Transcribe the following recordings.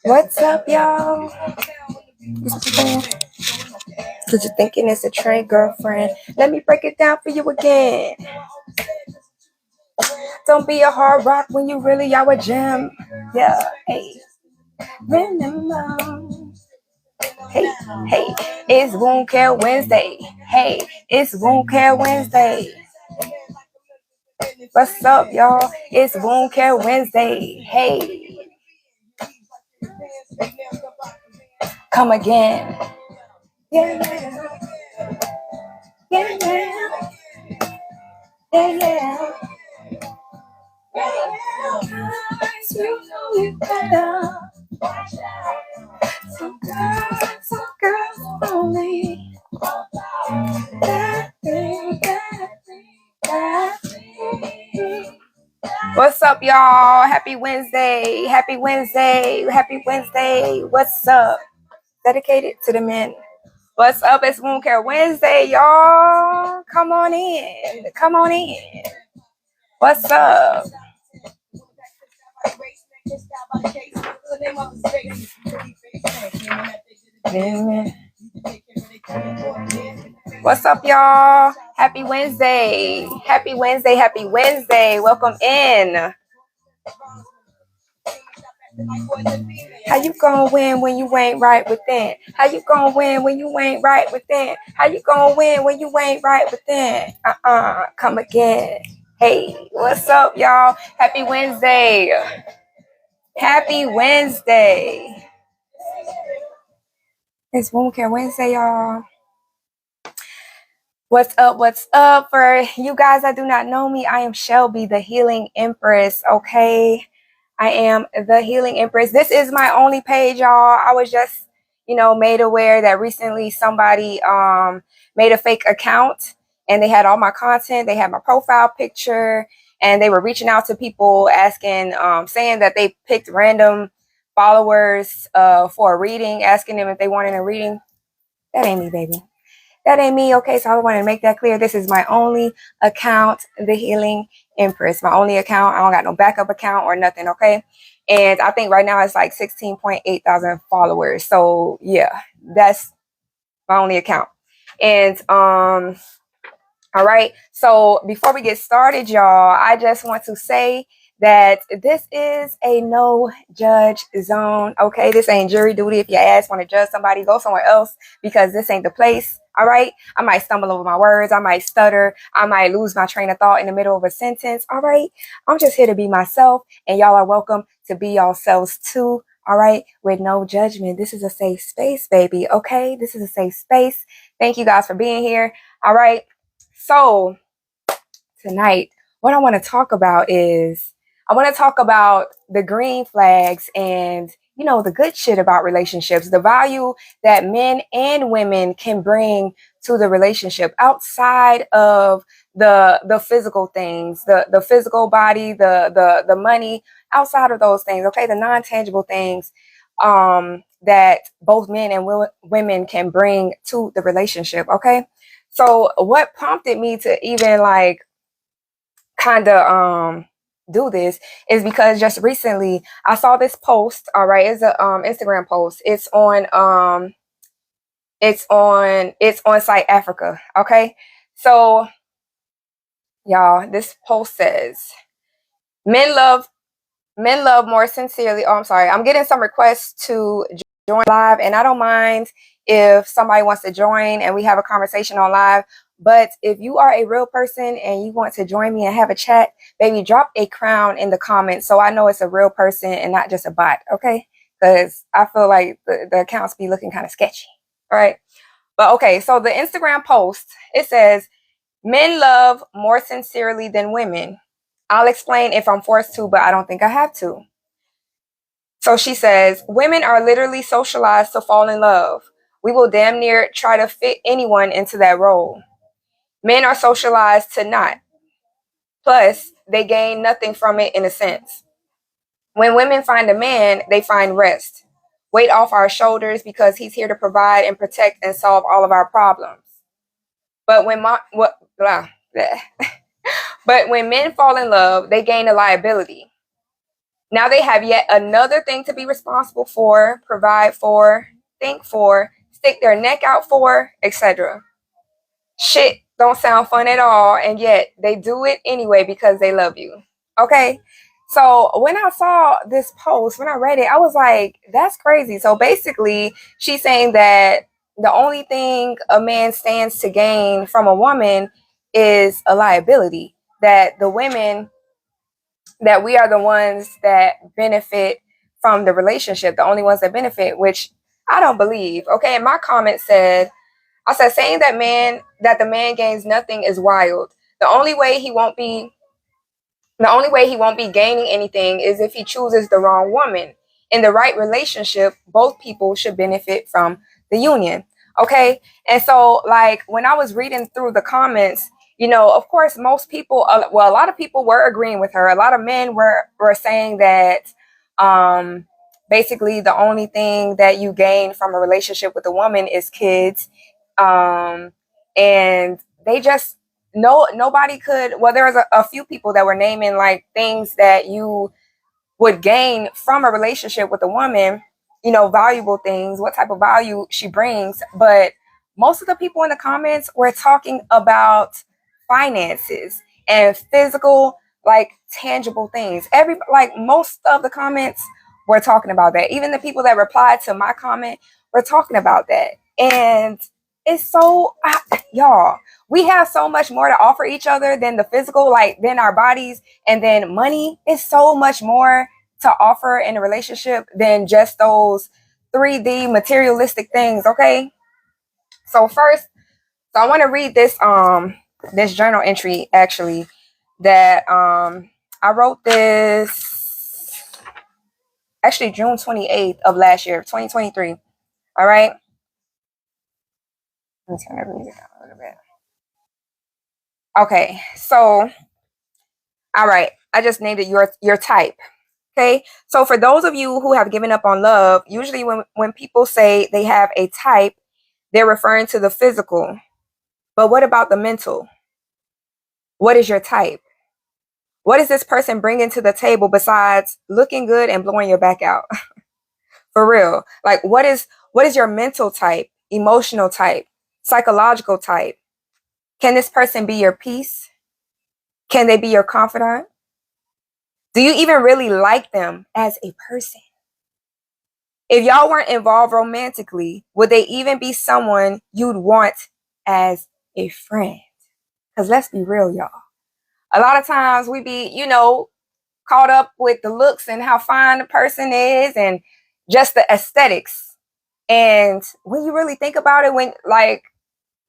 What's up, y'all? Cause you're thinking it's a trend, girlfriend. Let me break it down for you again. Don't be a hard rock when you really are a gem. Yeah, hey. Hey, hey, it's Wound Care Wednesday. Hey, it's Wound Care Wednesday. What's up, y'all? It's Wound Care Wednesday. Hey, come again. Yeah, yeah, yeah, yeah, yeah. You know you better. Some girls only. What's up, y'all? Happy Wednesday. Happy Wednesday. Happy Wednesday. What's up? Dedicated to the men. What's up? It's Wound Care Wednesday, y'all. Come on in. Come on in. What's up? What's up, y'all? Happy Wednesday. Happy Wednesday. Happy Wednesday. Welcome in. How you gonna win when you ain't right within? How you gonna win when you ain't right within? How you gonna win when you ain't right within? Come again. Hey, what's up, y'all? Happy Wednesday. Happy Wednesday. It's Wound Care Wednesday, y'all. What's up? What's up? For you guys that do not know me, I am Shelby, the Healing Empress, okay? I am the Healing Empress. This is my only page, y'all. I was just, made aware that recently somebody made a fake account and they had all my content. They had my profile picture and they were reaching out to people asking, saying that they picked random followers for a reading, asking them if they wanted a reading. That ain't me, baby. That ain't me, okay? So I want to make that clear. This is my only account, the Healing Empress. My only account. I don't got no backup account or nothing, okay? And I think right now it's like 16.8 thousand followers. So yeah, that's my only account. And all right. So before we get started, y'all, I just want to say that this is a no judge zone. Okay, this ain't jury duty. If your ass want to judge somebody, go somewhere else because this ain't the place. All right, I might stumble over my words, I might stutter, I might lose my train of thought in the middle of a sentence. All right, I'm just here to be myself, and y'all are welcome to be yourselves too. All right, with no judgment. This is a safe space, baby. Okay, this is a safe space. Thank you guys for being here. All right, so tonight, what I want to talk about is I want to talk about the green flags and the good shit about relationships, the value that men and women can bring to the relationship outside of the physical things, the physical body, the money, outside of those things, okay, the non-tangible things that both men and women can bring to the relationship, okay? So what prompted me to even kind of do this is because just recently I saw this post. All right, it's a Instagram post. It's on Site Africa. Okay, so y'all, this post says men love more sincerely. Oh, I'm sorry, I'm getting some requests to join live, and I don't mind if somebody wants to join and we have a conversation on live. But if you are a real person and you want to join me and have a chat, baby, drop a crown in the comments so I know it's a real person and not just a bot, okay? Because I feel like the accounts be looking kind of sketchy, all right? But okay, so the Instagram post, it says, men love more sincerely than women. I'll explain if I'm forced to, but I don't think I have to. So she says, women are literally socialized to fall in love. We will damn near try to fit anyone into that role. Men are socialized to not. Plus, they gain nothing from it in a sense. When women find a man, they find rest. Weight off our shoulders because he's here to provide and protect and solve all of our problems. But when But when men fall in love, they gain a liability. Now they have yet another thing to be responsible for, provide for, think for, stick their neck out for, etc. Shit don't sound fun at all, and yet they do it anyway because they love you. Okay? So when I saw this post, when I read it, I was like, that's crazy. So basically, she's saying that the only thing a man stands to gain from a woman is a liability. That the women, that we are the ones that benefit from the relationship, the only ones that benefit, which I don't believe. Okay, and my comment said, I said, saying that the man gains nothing is wild. The only way he won't be the only way he won't be gaining anything is if he chooses the wrong woman. In the right relationship, both people should benefit from the union. Okay? And so, like, when I was reading through the comments, of course, most people, well, a lot of people were agreeing with her. A lot of men were saying that basically the only thing that you gain from a relationship with a woman is kids. And they just, no, nobody could. Well, there was a few people that were naming like things that you would gain from a relationship with a woman, valuable things, what type of value she brings. But most of the people in the comments were talking about finances and physical, like tangible things. Most of the comments were talking about that. Even the people that replied to my comment were talking about that. And it's so, y'all, we have so much more to offer each other than the physical, like than our bodies, and then money is so much more to offer in a relationship than just those 3D materialistic things. Okay, so I want to read this journal entry actually that I wrote this actually June 28th of last year, 2023. All right, let me turn that music down a little bit. Okay, so all right, I just named it your type. Okay, so for those of you who have given up on love, usually when people say they have a type, they're referring to the physical. But what about the mental? What is your type? What is this person bringing to the table besides looking good and blowing your back out? For real. Like what is your mental type, emotional type, psychological type? Can this person be your peace? Can they be your confidant? Do you even really like them as a person? If y'all weren't involved romantically, would they even be someone you'd want as a friend? Because let's be real, y'all. A lot of times we be, caught up with the looks and how fine the person is and just the aesthetics. And when you really think about it,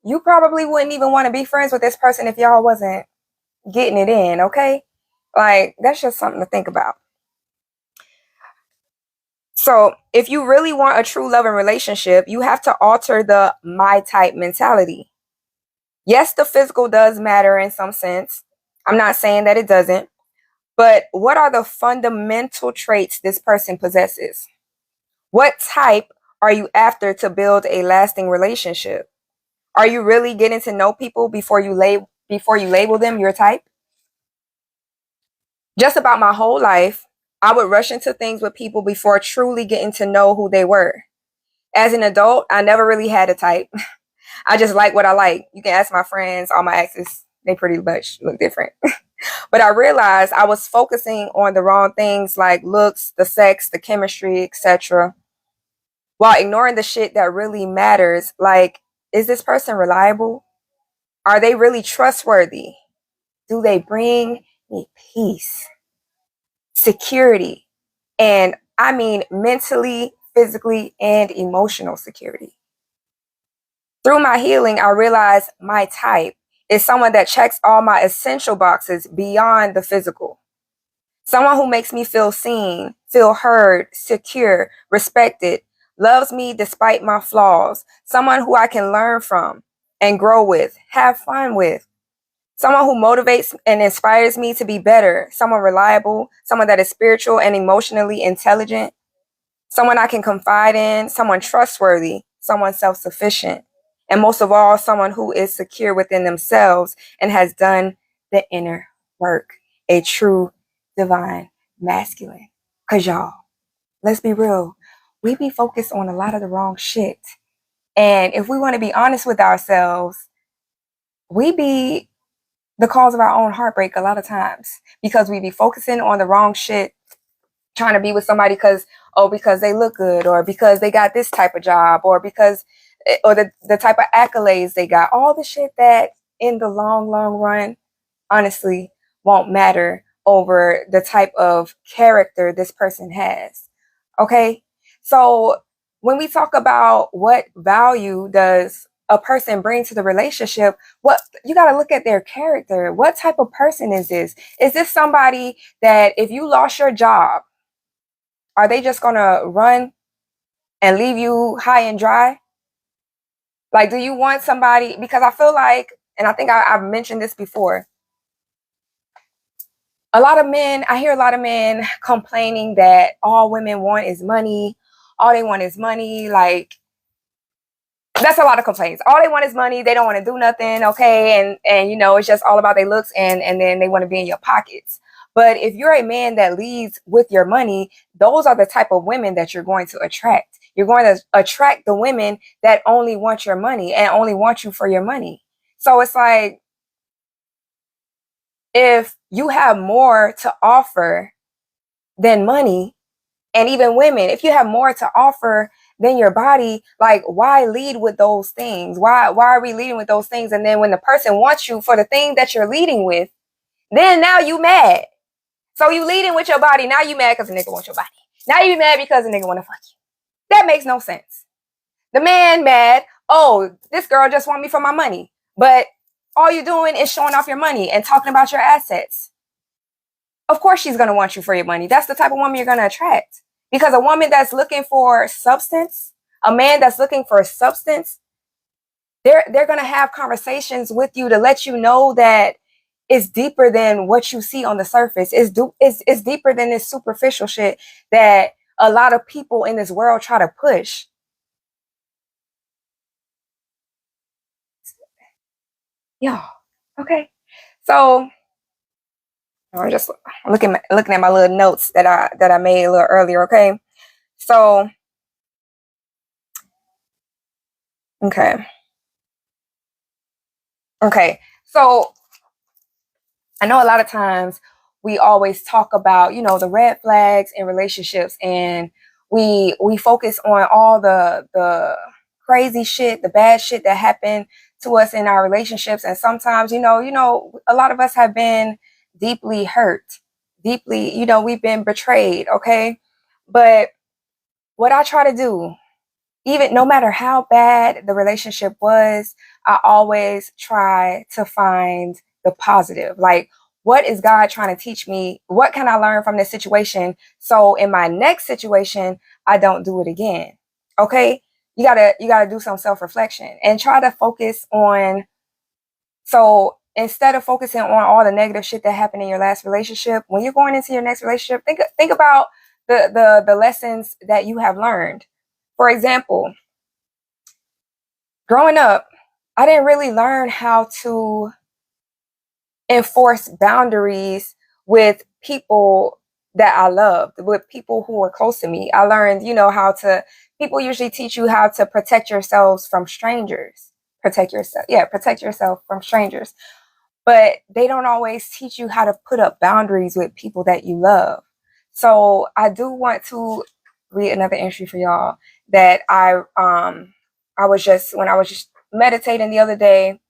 you probably wouldn't even want to be friends with this person if y'all wasn't getting it in, okay? Like, that's just something to think about. So, if you really want a true loving relationship, you have to alter the my type mentality. Yes, the physical does matter in some sense. I'm not saying that it doesn't. But what are the fundamental traits this person possesses? What type are you after to build a lasting relationship? Are you really getting to know people before you label them your type? Just about my whole life, I would rush into things with people before truly getting to know who they were. As an adult, I never really had a type. I just like what I like. You can ask my friends, all my exes, they pretty much look different. But I realized I was focusing on the wrong things like looks, the sex, the chemistry, etc., while ignoring the shit that really matters. Like, is this person reliable? Are they really trustworthy? Do they bring me peace, security, and I mean mentally, physically, and emotional security? Through my healing, I realized my type is someone that checks all my essential boxes beyond the physical. Someone who makes me feel seen, feel heard, secure, respected, loves me despite my flaws. Someone who I can learn from and grow with, have fun with. Someone who motivates and inspires me to be better. Someone reliable, someone that is spiritual and emotionally intelligent. Someone I can confide in, someone trustworthy, someone self-sufficient. And most of all, someone who is secure within themselves and has done the inner work a true divine masculine. Because y'all, let's be real, we be focused on a lot of the wrong shit. And if we want to be honest with ourselves, we be the cause of our own heartbreak a lot of times because we be focusing on the wrong shit, trying to be with somebody because they look good, or because they got this type of job, or because or the type of accolades they got, all the shit that in the long run honestly won't matter over the type of character this person has. Okay, so when we talk about what value does a person bring to the relationship, what you got to look at their character. What type of person is this? Is this somebody that if you lost your job, are they just gonna run and leave you high and dry? Like, do you want somebody? Because I feel like, and I think I've mentioned this before, I hear a lot of men complaining that all women want is money. All they want is money. Like, that's a lot of complaints. All they want is money. They don't want to do nothing. Okay. And it's just all about their looks, and then they want to be in your pockets. But if you're a man that leads with your money, those are the type of women that you're going to attract. You're going to attract the women that only want your money and only want you for your money. So it's like, if you have more to offer than money, and even women, if you have more to offer than your body, like, why lead with those things? Why are we leading with those things? And then when the person wants you for the thing that you're leading with, then now you mad. So you leading with your body, now you mad because the nigga wants your body. Now you mad because the nigga want to fuck you. That makes no sense. The man mad, oh, this girl just want me for my money. But all you're doing is showing off your money and talking about your assets. Of course she's going to want you for your money. That's the type of woman you're going to attract. Because a woman that's looking for substance, a man that's looking for substance, they're going to have conversations with you to let you know that it's deeper than what you see on the surface. It's deeper than this superficial shit that a lot of people in this world try to push. Y'all, okay. So I'm just looking at my little notes that I made a little earlier, okay? So okay. So I know a lot of times we always talk about, the red flags in relationships, and we focus on all the crazy shit, the bad shit that happened to us in our relationships. And sometimes, a lot of us have been deeply hurt, deeply, we've been betrayed, okay? But what I try to do, even no matter how bad the relationship was, I always try to find the positive. Like, what is God trying to teach me? What can I learn from this situation? So in my next situation, I don't do it again. Okay. You gotta do some self-reflection and try to focus on. So instead of focusing on all the negative shit that happened in your last relationship, when you're going into your next relationship, think about the lessons that you have learned. For example, growing up, I didn't really learn how to enforce boundaries with people that I loved, with people who were close to me. I learned, people usually teach you how to protect yourselves from strangers. Protect yourself from strangers. But they don't always teach you how to put up boundaries with people that you love. So I do want to read another entry for y'all that I was just meditating the other day,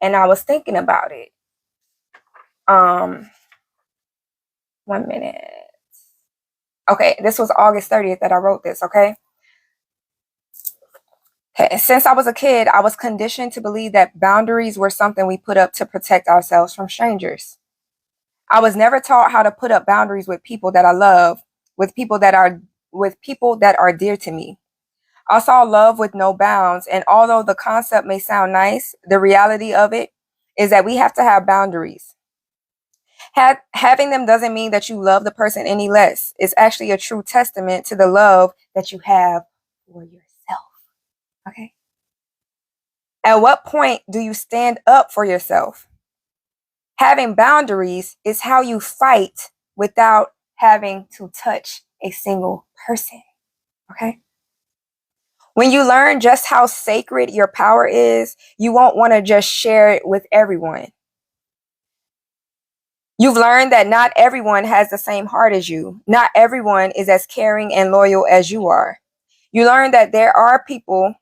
and I was thinking about it. 1 minute. Okay, this was August 30th that I wrote this, okay? Since I was a kid, I was conditioned to believe that boundaries were something we put up to protect ourselves from strangers. I was never taught how to put up boundaries with people that I love, with people that are dear to me. I saw love with no bounds, and although the concept may sound nice, the reality of it is that we have to have boundaries. Having them doesn't mean that you love the person any less. It's actually a true testament to the love that you have for yourself. Okay. At what point do you stand up for yourself? Having boundaries is how you fight without having to touch a single person. Okay? When you learn just how sacred your power is, you won't want to just share it with everyone. You've learned that not everyone has the same heart as you. Not everyone is as caring and loyal as you are. You learn that there are people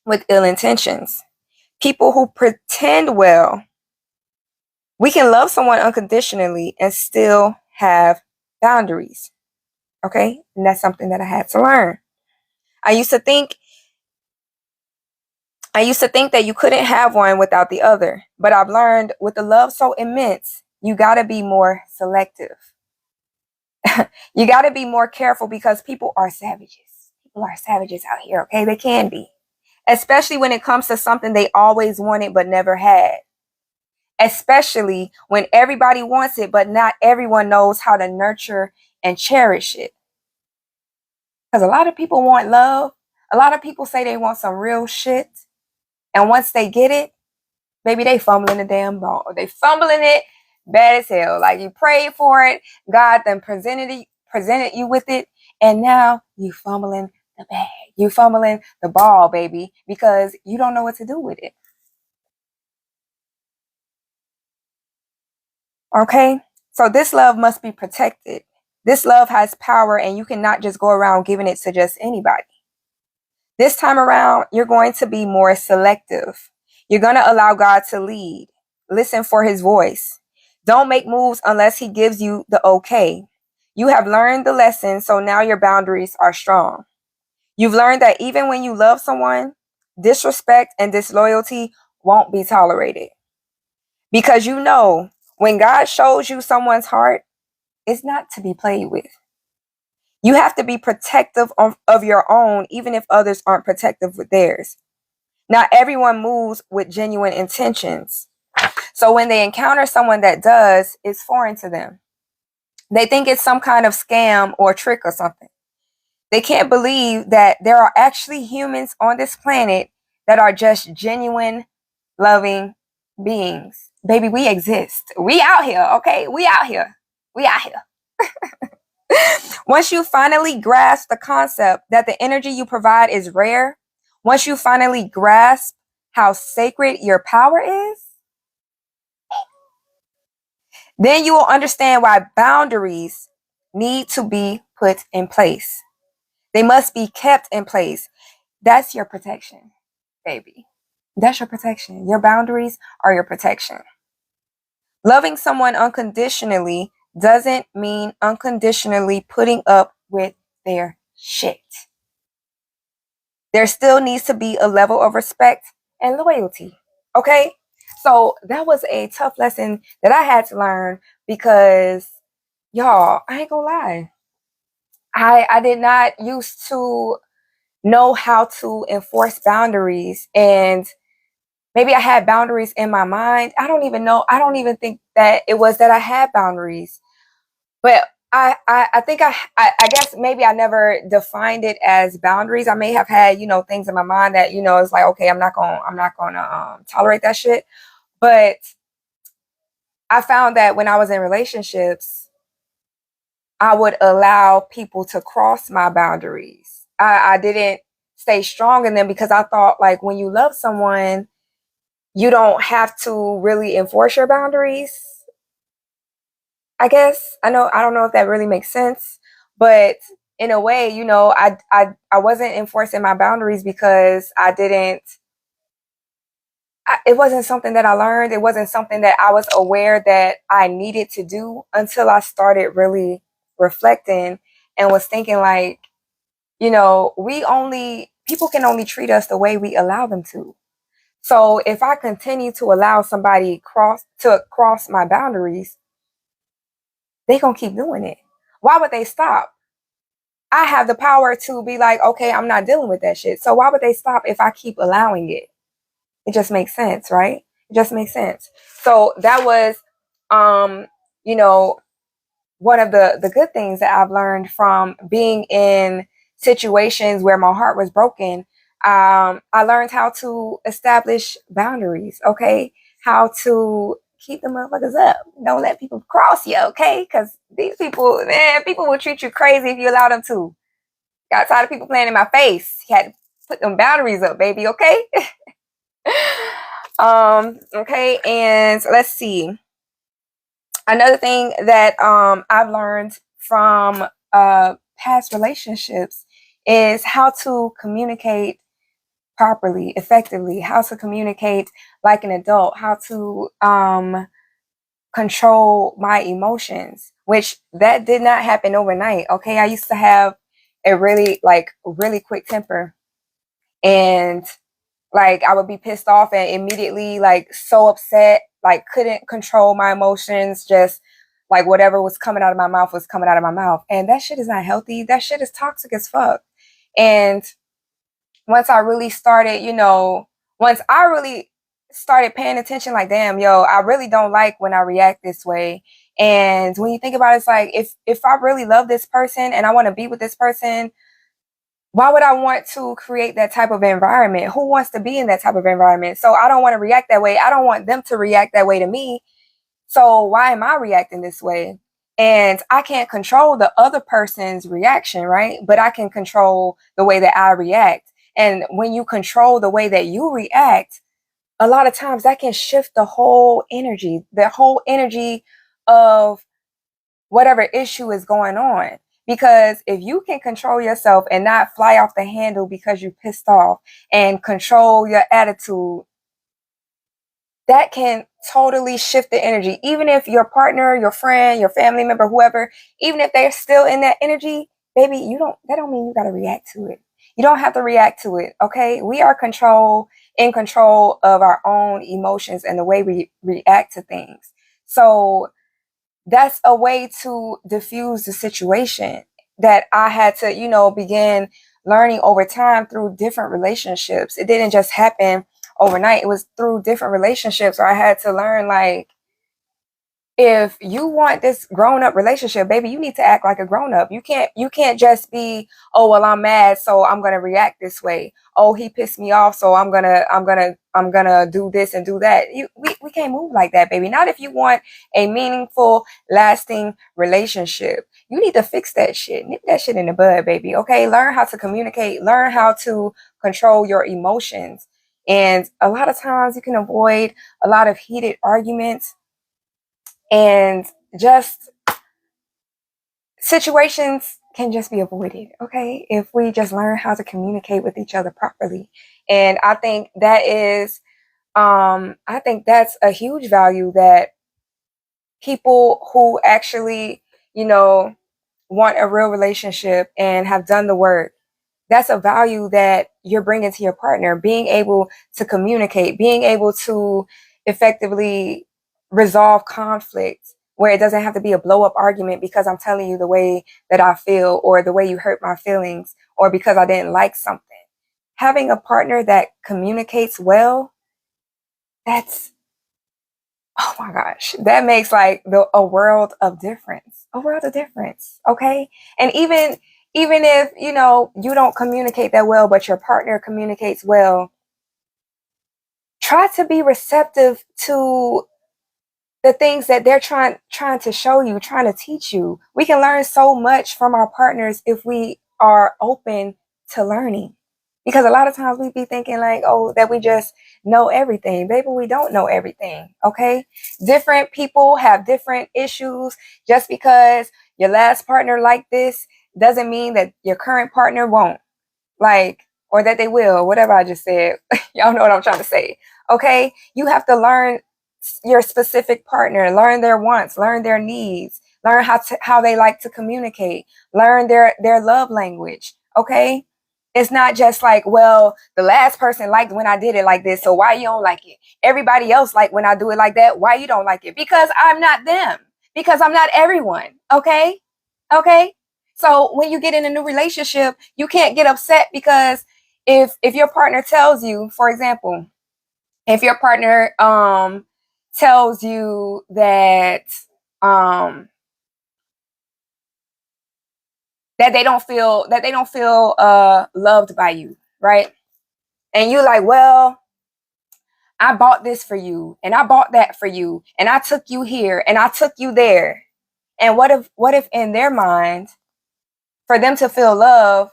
with ill intentions, people who pretend well. We can love someone unconditionally and still have boundaries. Okay? And that's something that I had to learn. I used to think that you couldn't have one without the other, but I've learned with the love so immense, you got to be more selective. You got to be more careful because people are savages. People are savages out here, okay? They can be. Especially when it comes to something they always wanted but never had. Especially when everybody wants it, but not everyone knows how to nurture and cherish it. Because a lot of people want love. A lot of people say they want some real shit. And once they get it, baby, they fumbling the damn ball. They fumbling it bad as hell. Like you prayed for it, God then presented you with it, and now you fumbling the bag. You fumbling the ball, baby, because you don't know what to do with it. Okay? So this love must be protected. This love has power, and you cannot just go around giving it to just anybody. This time around, you're going to be more selective. You're going to allow God to lead. Listen for his voice. Don't make moves unless he gives you the okay. You have learned the lesson, so now your boundaries are strong. You've learned that even when you love someone, disrespect and disloyalty won't be tolerated. Because you know, when God shows you someone's heart, it's not to be played with. You have to be protective of your own, even if others aren't protective with theirs. Not everyone moves with genuine intentions. So when they encounter someone that does, it's foreign to them. They think it's some kind of scam or trick or something. They can't believe that there are actually humans on this planet that are just genuine, loving beings. Baby, we exist. We out here, okay? We out here. We out here. Once you finally grasp the concept that the energy you provide is rare, once you finally grasp how sacred your power is, then you will understand why boundaries need to be put in place. They must be kept in place. That's your protection, baby. That's your protection. Your boundaries are your protection. Loving someone unconditionally doesn't mean unconditionally putting up with their shit. There still needs to be a level of respect and loyalty. Okay? So that was a tough lesson that I had to learn because, y'all, I ain't gonna lie. I did not used to know how to enforce boundaries, and maybe I had boundaries in my mind. I don't even know. I don't even think that it was that I had boundaries. But I think I guess maybe I never defined it as boundaries. I may have had, things in my mind that, it's like, okay, I'm not gonna tolerate that shit. But I found that when I was in relationships, I would allow people to cross my boundaries. I didn't stay strong in them because I thought like when you love someone, you don't have to really enforce your boundaries. I guess I don't know if that really makes sense, but in a way, I wasn't enforcing my boundaries because it wasn't something that I learned. It wasn't something that I was aware that I needed to do until I started really reflecting and was thinking like, people can only treat us the way we allow them to. So if I continue to allow somebody to cross my boundaries, they gonna keep doing it. Why would they stop? I have the power to be like, okay, I'm not dealing with that shit. So why would they stop if I keep allowing it? It just makes sense, right? It just makes sense. So that was, you know, one of the good things that I've learned from being in situations where my heart was broken. I learned how to establish boundaries, okay? How to keep the motherfuckers up. Don't let people cross you, okay? Because these people, man, people will treat you crazy if you allow them to. Got tired of people playing in my face. You had to put them boundaries up, baby, okay? Okay, and let's see. Another thing that I've learned from past relationships is how to communicate properly, effectively, how to communicate like an adult, how to control my emotions, which that did not happen overnight. Okay, I used to have a really quick temper, and like I would be pissed off and immediately like so upset, like couldn't control my emotions, just like whatever was coming out of my mouth was coming out of my mouth. And that shit is not healthy. That shit is toxic as fuck. And once I really started, once I really started paying attention, like, damn, yo, I really don't like when I react this way. And when you think about it, it's like if I really love this person and I want to be with this person, why would I want to create that type of environment? Who wants to be in that type of environment? So I don't want to react that way. I don't want them to react that way to me. So why am I reacting this way? And I can't control the other person's reaction, right? But I can control the way that I react. And when you control the way that you react, a lot of times that can shift the whole energy of whatever issue is going on. Because if you can control yourself and not fly off the handle because you're pissed off and control your attitude, that can totally shift the energy. Even if your partner, your friend, your family member, whoever, even if they're still in that energy, baby, that don't mean you got to react to it. You don't have to react to it. Okay. We are in control of our own emotions and the way we react to things. So that's a way to diffuse the situation that I had to, begin learning over time through different relationships. It didn't just happen overnight. It was through different relationships where I had to learn, like, if you want this grown-up relationship, baby, you need to act like a grown-up. You can't just be, oh, well, I'm mad, so I'm gonna react this way. Oh, he pissed me off, so I'm gonna do this and do that. We can't move like that, baby. Not if you want a meaningful, lasting relationship. You need to fix that shit. Nip that shit in the bud, baby. Okay, learn how to communicate, learn how to control your emotions. And a lot of times you can avoid a lot of heated arguments and just situations can just be avoided, okay, if we just learn how to communicate with each other properly. And I think that's a huge value that people who actually, you know, want a real relationship and have done the work, that's a value that you're bringing to your partner, being able to communicate, being able to effectively resolve conflict where it doesn't have to be a blow up argument because I'm telling you the way that I feel or the way you hurt my feelings or because I didn't like something. Having a partner that communicates well, that's, oh my gosh, that makes like a world of difference. A world of difference. Okay. And even if, you don't communicate that well, but your partner communicates well, try to be receptive to the things that they're trying to show you, trying to teach you. We can learn so much from our partners if we are open to learning. Because a lot of times we be thinking like, oh, that we just know everything. Baby, we don't know everything. Okay. Different people have different issues. Just because your last partner liked this doesn't mean that your current partner won't. Like, or that they will, whatever I just said. Y'all know what I'm trying to say. Okay. You have to learn your specific partner, learn their wants, learn their needs, learn how they like to communicate, learn their love language. Okay. It's not just like, well, the last person liked when I did it like this, so why you don't like it? Everybody else like when I do it like that. Why you don't like it? Because I'm not them. Because I'm not everyone. Okay. Okay. So when you get in a new relationship, you can't get upset because if your partner tells you, for example, if your partner tells you um that they don't feel loved by you, right? And you like, well, I bought this for you, and I bought that for you, and I took you here, and I took you there. And what if in their mind, for them to feel love,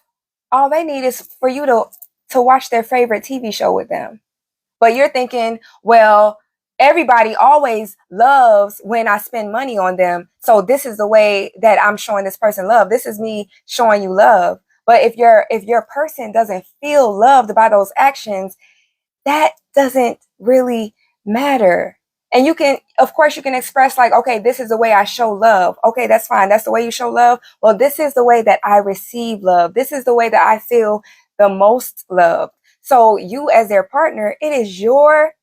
all they need is for you to watch their favorite TV show with them. But you're thinking, well, everybody always loves when I spend money on them. So this is the way that I'm showing this person love. This is me showing you love. But if your person doesn't feel loved by those actions, that doesn't really matter. And you can, of course, you can express like, okay, this is the way I show love. Okay, that's fine. That's the way you show love. Well, this is the way that I receive love. This is the way that I feel the most loved. So you as their partner, it is your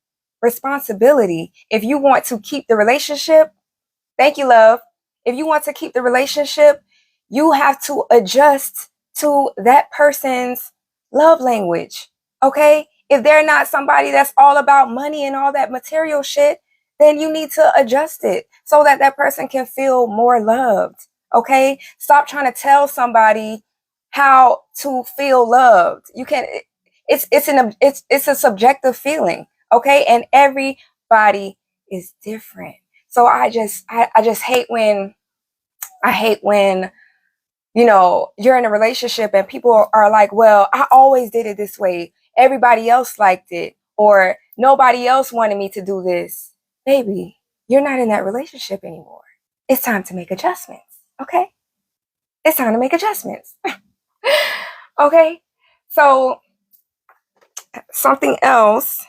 responsibility. If you want to keep the relationship, thank you, love. If you want to keep the relationship, you have to adjust to that person's love language. Okay? If they're not somebody that's all about money and all that material shit, then you need to adjust it so that that person can feel more loved. Okay? Stop trying to tell somebody how to feel loved. You can it's a subjective feeling, okay? And everybody is different. So I just hate when you're in a relationship and people are like, well, I always did it this way. Everybody else liked it, or nobody else wanted me to do this. Baby, you're not in that relationship anymore. It's time to make adjustments, okay? It's time to make adjustments. Okay? So something else.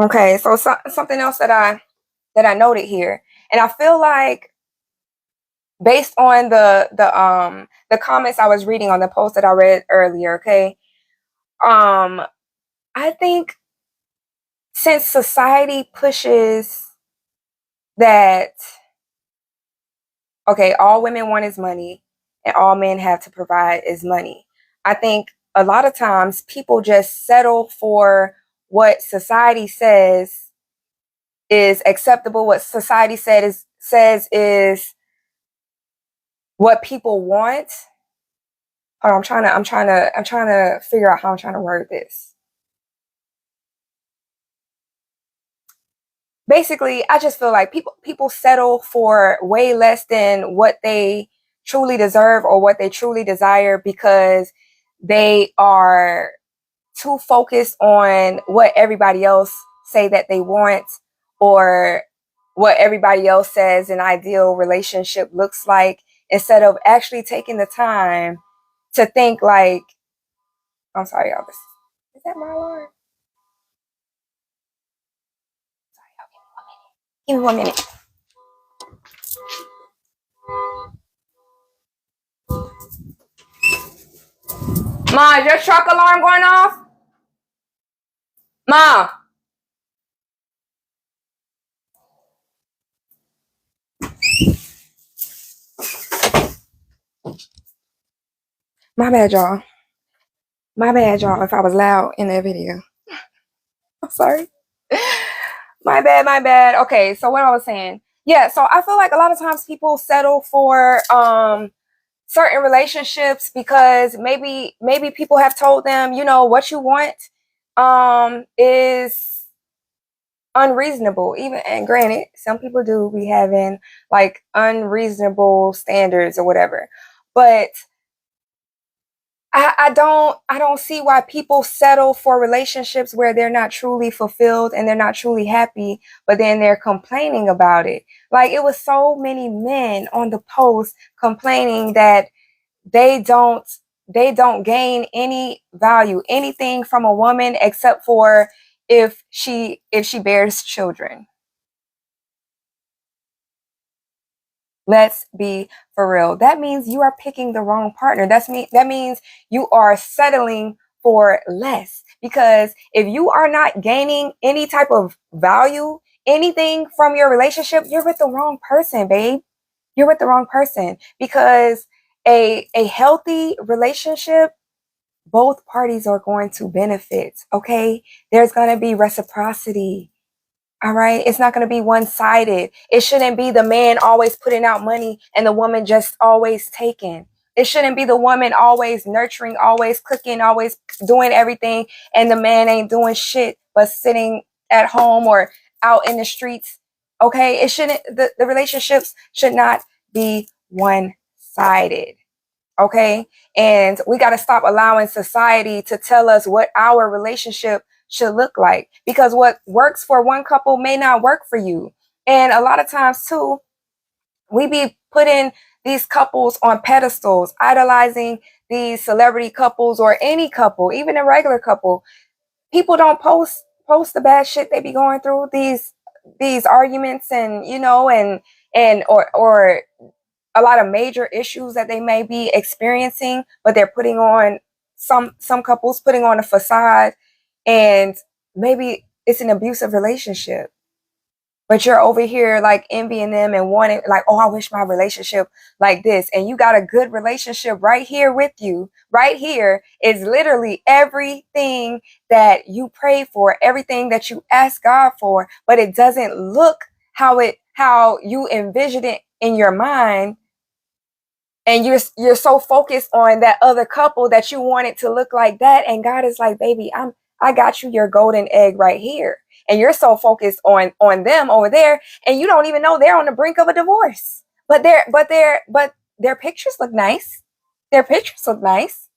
Okay, so something else that I noted here. And I feel like based on the comments I was reading on the post that I read earlier, okay? I think since society pushes that, okay, all women want is money and all men have to provide is money, I think a lot of times people just settle for what society says is acceptable, what society says is what people want. Hold on, I'm trying to figure out how I'm trying to word this. Basically, I just feel like people settle for way less than what they truly deserve or what they truly desire because they are too focused on what everybody else say that they want, or what everybody else says an ideal relationship looks like, instead of actually taking the time to think like, I'm sorry, y'all. Is that my alarm? Sorry, y'all. Give me 1 minute. Ma, is your truck alarm going off? Ma. My bad, y'all. My bad, y'all, if I was loud in that video. I'm sorry. My bad, my bad. Okay, so what I was saying. Yeah, so I feel like a lot of times people settle for certain relationships because maybe people have told them, what you want is unreasonable. Even, and granted, some people do be having like unreasonable standards or whatever. But I don't see why people settle for relationships where they're not truly fulfilled and they're not truly happy, but then they're complaining about it. Like, it was so many men on the post complaining that they don't gain any value, anything from a woman except for if she bears children. Let's be for real. That means you are picking the wrong partner. That means you are settling for less. Because if you are not gaining any type of value, anything from your relationship, you're with the wrong person, babe. You're with the wrong person. Because a healthy relationship, both parties are going to benefit, okay? There's going to be reciprocity. All right. It's not going to be one-sided. It shouldn't be the man always putting out money and the woman just always taking. It shouldn't be the woman always nurturing, always cooking, always doing everything, and the man ain't doing shit but sitting at home or out in the streets. Okay, it shouldn't. The relationships should not be one-sided. Okay, and we got to stop allowing society to tell us what our relationship should look like, because what works for one couple may not work for you. And a lot of times too, we be putting these couples on pedestals, idolizing these celebrity couples or any couple, even a regular couple. People don't post the bad shit they be going through, these arguments, and or a lot of major issues that they may be experiencing, but they're putting on, some couples putting on a facade, and maybe it's an abusive relationship, but you're over here like envying them and wanting, like, oh, I wish my relationship like this. And you got a good relationship right here with you. Right here is literally everything that you pray for, everything that you ask God for, but it doesn't look how you envisioned it in your mind. And you're so focused on that other couple that you want it to look like that. And God is like, baby, I got you your golden egg right here. And you're so focused on them over there, and you don't even know they're on the brink of a divorce. But their pictures look nice. Their pictures look nice.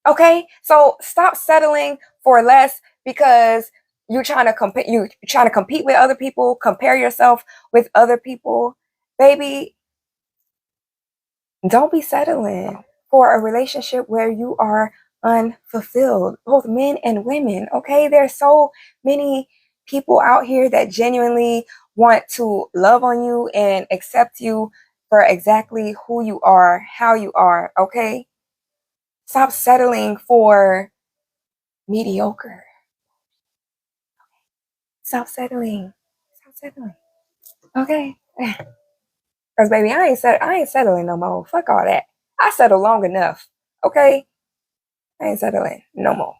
Okay? So stop settling for less because you're trying to compete with other people, compare yourself with other people. Baby, don't be settling for a relationship where you are unfulfilled, both men and women. Okay, there's so many people out here that genuinely want to love on you and accept you for exactly who you are, how you are. Okay, stop settling for mediocre. Stop settling. Stop settling. Okay. Cause baby, I ain't settling no more. Fuck all that. I settled long enough. Okay? I ain't settling no more.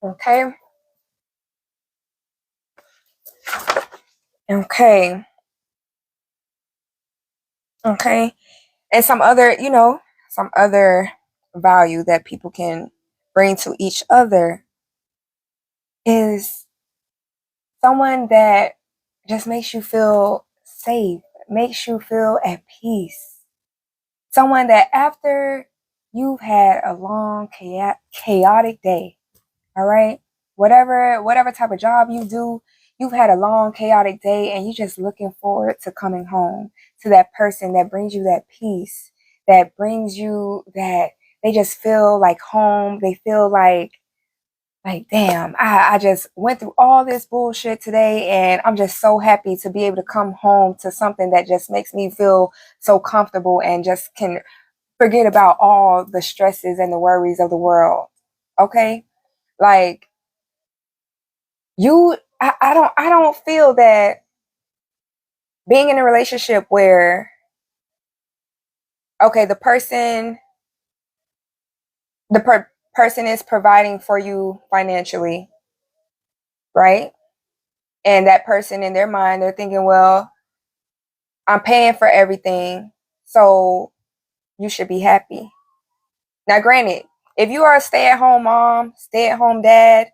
Okay. Okay. Okay. And some other value that people can bring to each other is someone that just makes you feel safe, makes you feel at peace. Someone that after you've had a long chaotic day, all right, whatever type of job you do, you've had a long chaotic day and you're just looking forward to coming home to that person that brings you that peace, that brings you that they just feel like home. They feel like, damn, I just went through all this bullshit today and I'm just so happy to be able to come home to something that just makes me feel so comfortable and just can forget about all the stresses and the worries of the world. Okay? Like, I don't feel that being in a relationship where, okay, person is providing for you financially, right? And that person in their mind, they're thinking, well, I'm paying for everything, so you should be happy. Now, granted, if you are a stay-at-home mom, stay-at-home dad,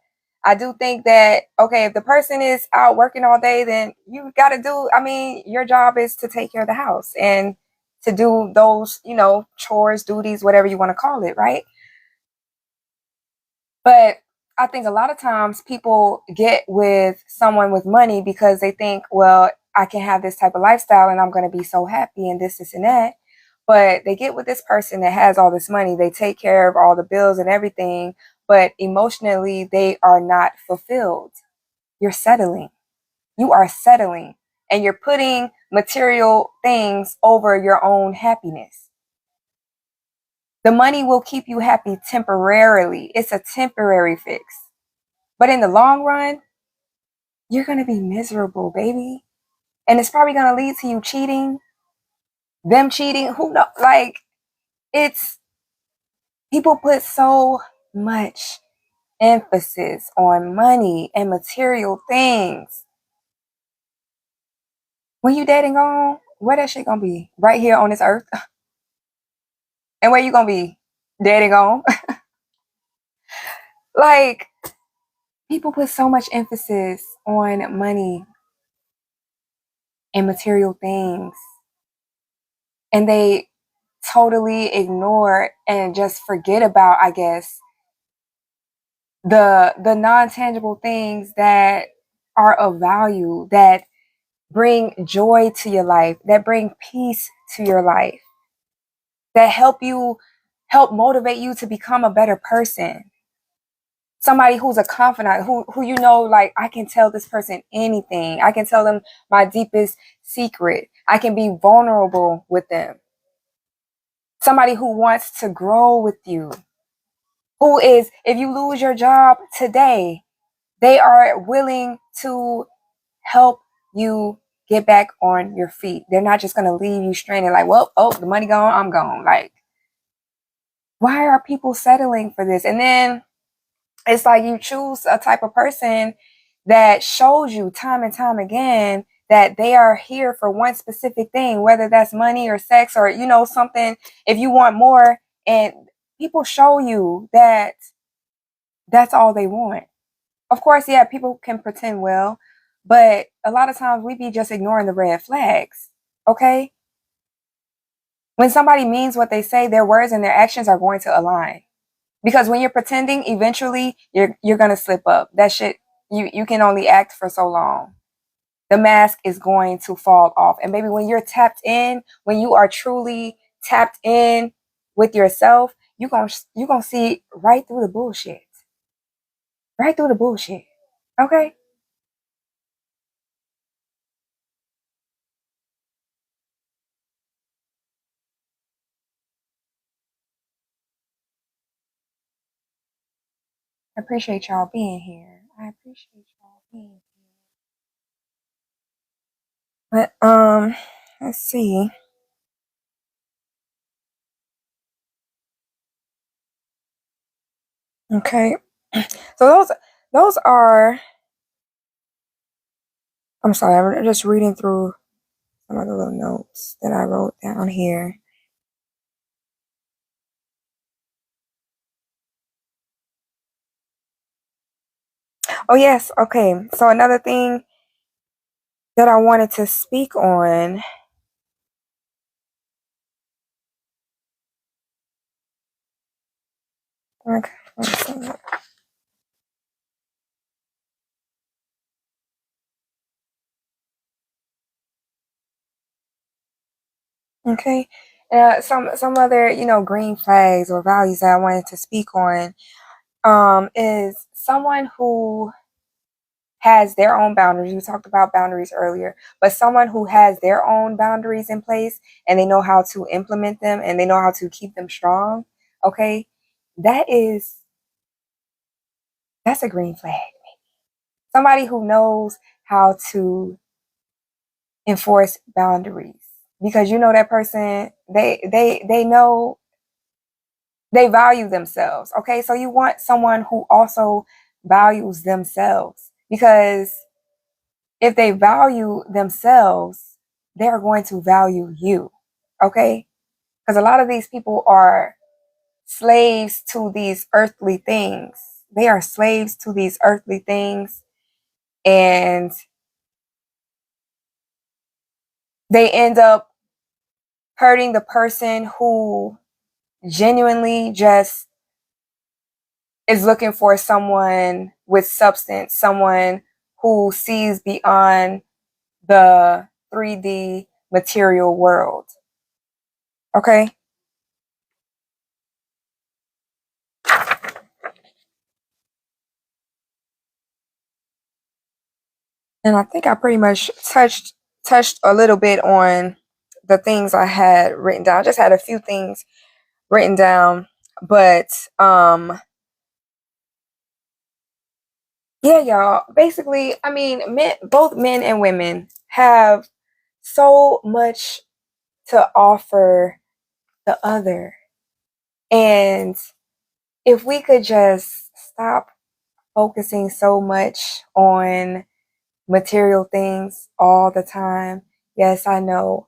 I do think that, okay, if the person is out working all day, then you got to your job is to take care of the house and to do those, chores, duties, whatever you want to call it, right? But I think a lot of times people get with someone with money because they think, well, I can have this type of lifestyle and I'm going to be so happy and this and that. But they get with this person that has all this money. They take care of all the bills and everything, but emotionally they are not fulfilled. You're settling. You are settling and you're putting material things over your own happiness. The money will keep you happy temporarily. It's a temporary fix. But in the long run, you're going to be miserable, baby. And it's probably going to lead to you cheating, them cheating. Who knows? Like, it's people put so much emphasis on money and material things. When you dead and gone, where that shit gonna be? Right here on this earth? And where you gonna be? Dead and gone? Like, people put so much emphasis on money and material things, and they totally ignore and just forget about, I guess, the non-tangible things that are of value, that bring joy to your life, that bring peace to your life, that help motivate you to become a better person. Somebody who's a confidant, who you know, like, I can tell this person anything. I can tell them my deepest secret. I can be vulnerable with them. Somebody who wants to grow with you. Who is, if you lose your job today, they are willing to help you get back on your feet. They're not just going to leave you stranded like, well, oh, the money gone, I'm gone. Like, why are people settling for this? And then it's like you choose a type of person that shows you time and time again that they are here for one specific thing, whether that's money or sex or, you know, something, if you want more. And people show you that that's all they want. Of course, yeah, people can pretend well, but a lot of times we be just ignoring the red flags. Okay? When somebody means what they say, their words and their actions are going to align. Because when you're pretending, eventually you're gonna slip up. That shit, you can only act for so long. The mask is going to fall off. And baby, when you're tapped in, when you are truly tapped in with yourself, you gonna see right through the bullshit. Right through the bullshit. Okay? I appreciate y'all being here. I appreciate y'all being here. But let's see. Okay. So those are, I'm sorry, I'm just reading through some of the little notes that I wrote down here. Oh yes, okay. So another thing that I wanted to speak on. Okay. Let's see. Okay. Some other, you know, green flags or values that I wanted to speak on is someone who has their own boundaries. We talked about boundaries earlier, but someone who has their own boundaries in place and they know how to implement them and they know how to keep them strong. Okay. That's a green flag. Somebody who knows how to enforce boundaries, because you know that person, they know, they value themselves. Okay. So you want someone who also values themselves, because if they value themselves, they're going to value you. Okay? Because a lot of these people are slaves to these earthly things. They are slaves to these earthly things, and they end up hurting the person who genuinely just is looking for someone with substance, someone who sees beyond the 3D material world. Okay? And I think I pretty much touched a little bit on the things I had written down. I just had a few things written down, but yeah, y'all. Basically, I mean, both men and women have so much to offer the other. And if we could just stop focusing so much on material things all the time. Yes, I know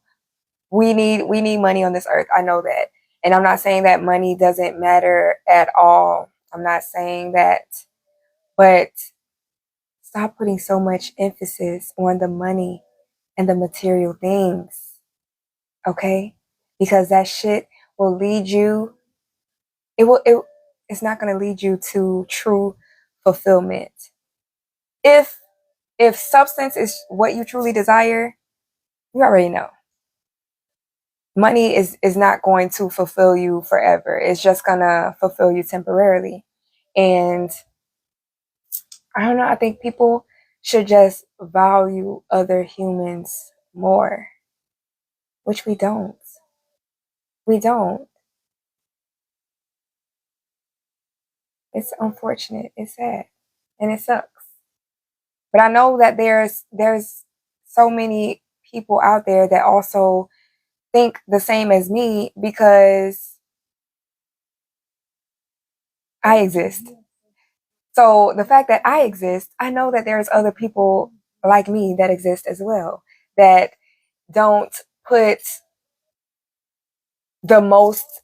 we need money on this earth. I know that. And I'm not saying that money doesn't matter at all. I'm not saying that. But stop putting so much emphasis on the money and the material things. Okay? Because that shit will lead you it's not going to lead you to true fulfillment. If substance is what you truly desire, you already know. Money is not going to fulfill you forever. It's just going to fulfill you temporarily. And I don't know, I think people should just value other humans more, which we don't. We don't. It's unfortunate. It's sad. And it sucks. But I know that there's so many people out there that also think the same as me because I exist. So the fact that I exist, I know that there's other people like me that exist as well that don't put the most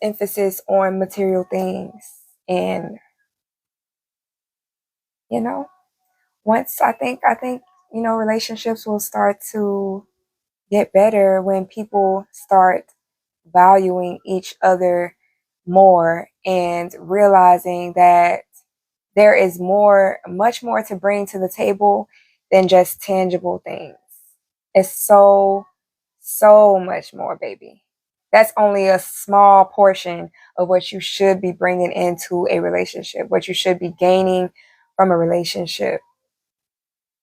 emphasis on material things. And you know, once I think relationships will start to get better when people start valuing each other more and realizing that there is much more to bring to the table than just tangible things. It's so much more, baby. That's only a small portion of what you should be bringing into a relationship, what you should be gaining from a relationship.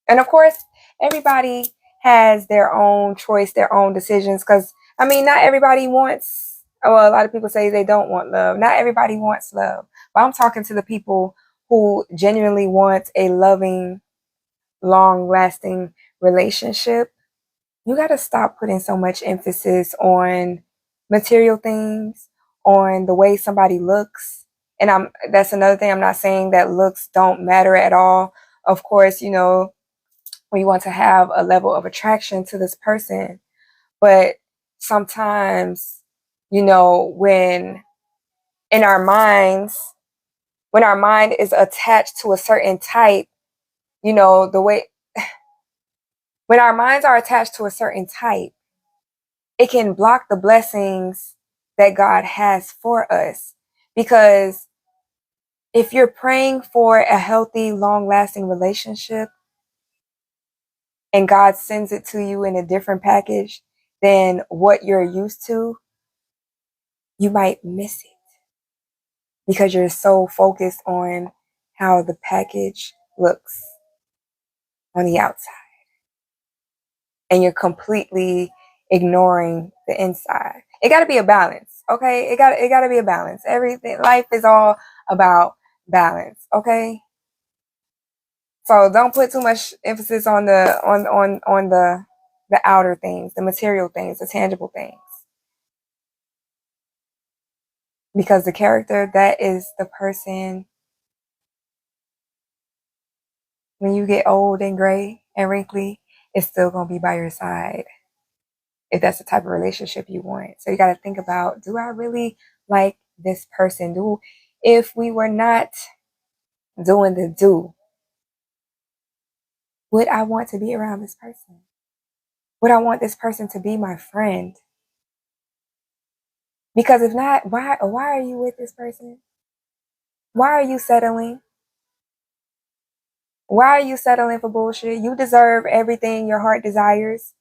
And of course, everybody has their own choice, their own decisions. Because, I mean, not everybody wants, well, a lot of people say they don't want love. Not everybody wants love. But I'm talking to the people who genuinely want a loving, long lasting relationship. You got to stop putting so much emphasis on material things, on the way somebody looks. And that's another thing. I'm not saying that looks don't matter at all. Of course, we want to have a level of attraction to this person. But sometimes, when in our minds, when our mind is attached to a certain type, the way, when our minds are attached to a certain type, it can block the blessings that God has for us. Because if you're praying for a healthy, long lasting relationship, and God sends it to you in a different package than what you're used to, you might miss it because you're so focused on how the package looks on the outside and you're completely ignoring the inside. It got to be a balance, okay? It got to be a balance. Everything, life is all about balance, okay? So don't put too much emphasis on the outer things, the material things, the tangible things. Because the character, that is the person when you get old and gray and wrinkly, is still going to be by your side if that's the type of relationship you want. So you got to think about, do I really like this person? If we were not doing the do, would I want to be around this person? Would I want this person to be my friend? Because if not, why are you with this person? Why are you settling? Why are you settling for bullshit? You deserve everything your heart desires.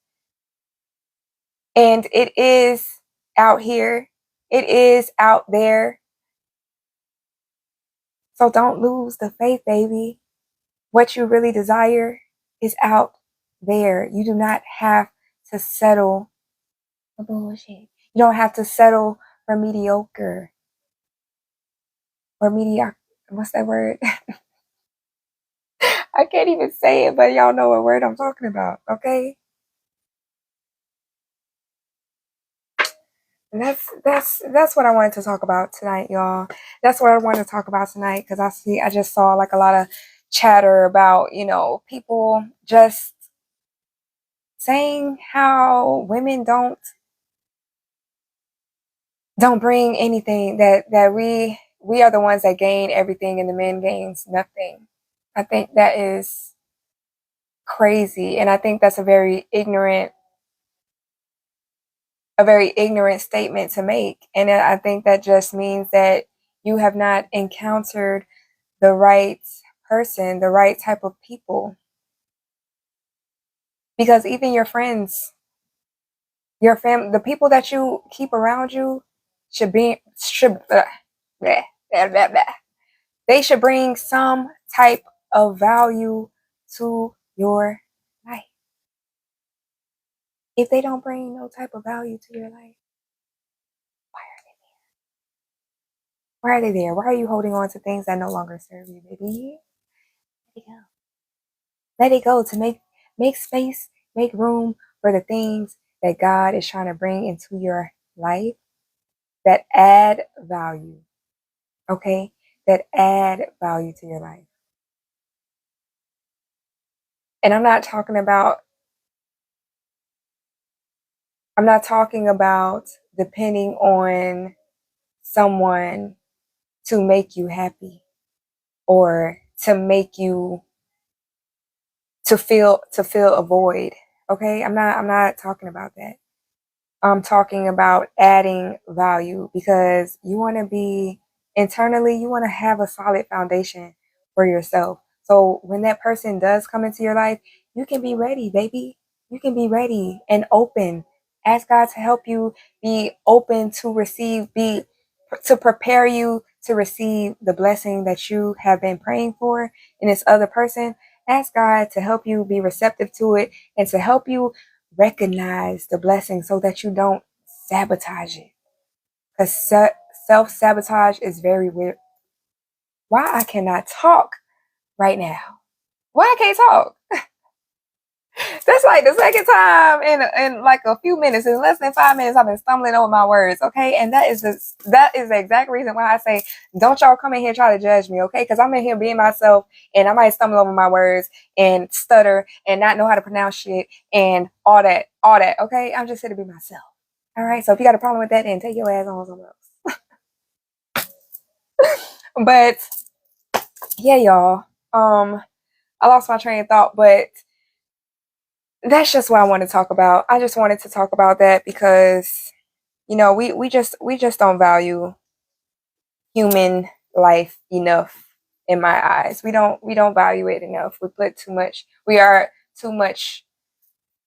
And it is out here. It is out there. So don't lose the faith, baby. What you really desire is out there. You do not have to settle for bullshit. You don't have to settle for mediocre or mediocre. What's that word? I can't even say it, but y'all know what word I'm talking about, okay? And that's what I wanted to talk about tonight, y'all. That's what I wanted to talk about tonight because I just saw like a lot of chatter about, people just saying how women don't bring anything, that we are the ones that gain everything and the men gains nothing. I think that is crazy, and I think that's a very ignorant statement to make. And I think that just means that you have not encountered the right person, the right type of people. Because even your friends, your family, the people that you keep around you should blah, blah, blah, blah. They should bring some type of value to your life. If they don't bring no type of value to your life, why are they there? Why are they there? Why are you holding on to things that no longer serve you, baby? Let it go. Let it go to make space, make room for the things that God is trying to bring into your life that add value. Okay? That add value to your life. And I'm not talking about depending on someone to make you happy or to make you to fill a void. Okay? I'm not talking about that. I'm talking about adding value because you want to be internally, you want to have a solid foundation for yourself. So when that person does come into your life, you can be ready, baby. You can be ready and open. Ask God to help you be open to to prepare you to receive the blessing that you have been praying for in this other person. Ask God to help you be receptive to it and to help you recognize the blessing so that you don't sabotage it. Because self-sabotage is very weird. Why I cannot talk right now? Why I can't talk? That's like the second time in like a few minutes, in less than 5 minutes, I've been stumbling over my words. Okay, and that is the exact reason why I say, don't y'all come in here try to judge me, okay? Because I'm in here being myself, and I might stumble over my words and stutter and not know how to pronounce shit and all that, Okay, I'm just here to be myself. All right, so if you got a problem with that, then take your ass on somewhere else. But yeah, y'all. I lost my train of thought, but that's just what I want to talk about. I just wanted to talk about that because we just don't value human life enough in my eyes. We don't value it enough. We are too much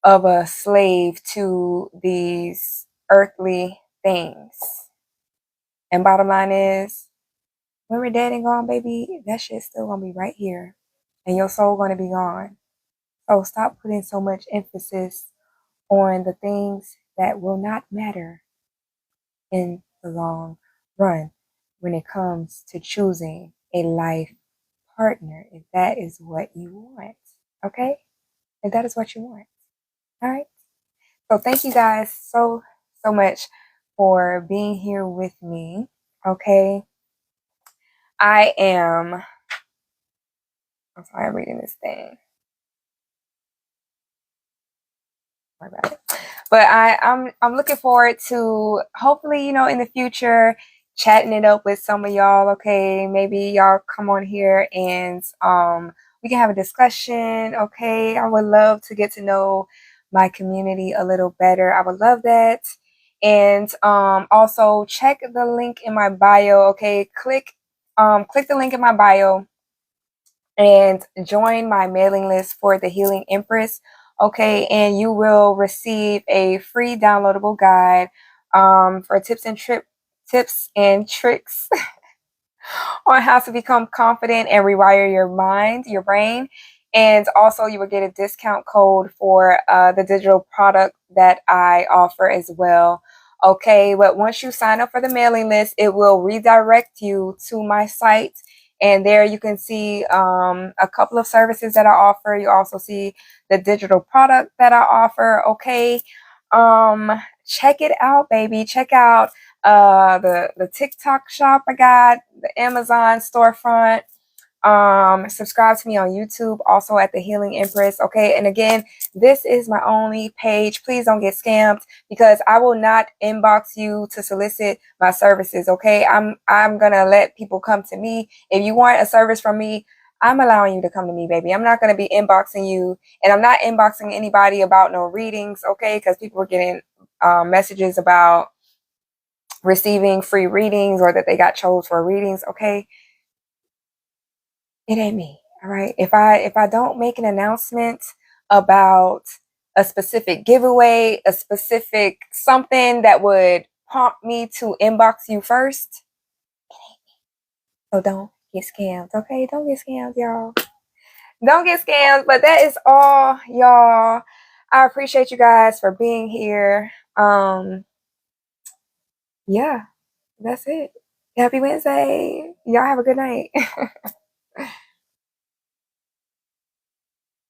of a slave to these earthly things. And bottom line is, when we're dead and gone, baby, that shit's still gonna be right here. And your soul gonna be gone. So stop putting so much emphasis on the things that will not matter in the long run when it comes to choosing a life partner, if that is what you want. Okay? If that is what you want. All right? So thank you guys so much for being here with me. Okay? I'm sorry, I'm reading this thing. Sorry about it. But I'm looking forward to hopefully, in the future chatting it up with some of y'all. Okay, maybe y'all come on here and we can have a discussion. Okay, I would love to get to know my community a little better. I would love that. And also check the link in my bio. Okay, click the link in my bio and join my mailing list for the Healing Empress. Okay, and you will receive a free downloadable guide for tips and tricks on how to become confident and rewire your mind, your brain. And also, you will get a discount code for the digital product that I offer as well. Okay, but once you sign up for the mailing list, it will redirect you to my site. And there you can see a couple of services that I offer. You also see the digital product that I offer. Okay. check it out, baby. Check out the TikTok shop I got, the Amazon storefront. Subscribe to me on YouTube, also at the Healing Empress. Okay, and again, this is my only page. Please don't get scammed, because I will not inbox you to solicit my services. Okay, I'm gonna let people come to me. If you want a service from me, I'm allowing you to come to me, baby. I'm not gonna be inboxing you, and I'm not inboxing anybody about no readings. Okay, because people are getting messages about receiving free readings, or that they got chose for readings. Okay, it ain't me. All right. If I don't make an announcement about a specific giveaway, a specific something that would prompt me to inbox you first, so don't get scammed. Okay, don't get scammed, y'all. Don't get scammed. But that is all, y'all. I appreciate you guys for being here. Yeah, that's it. Happy Wednesday. Y'all have a good night.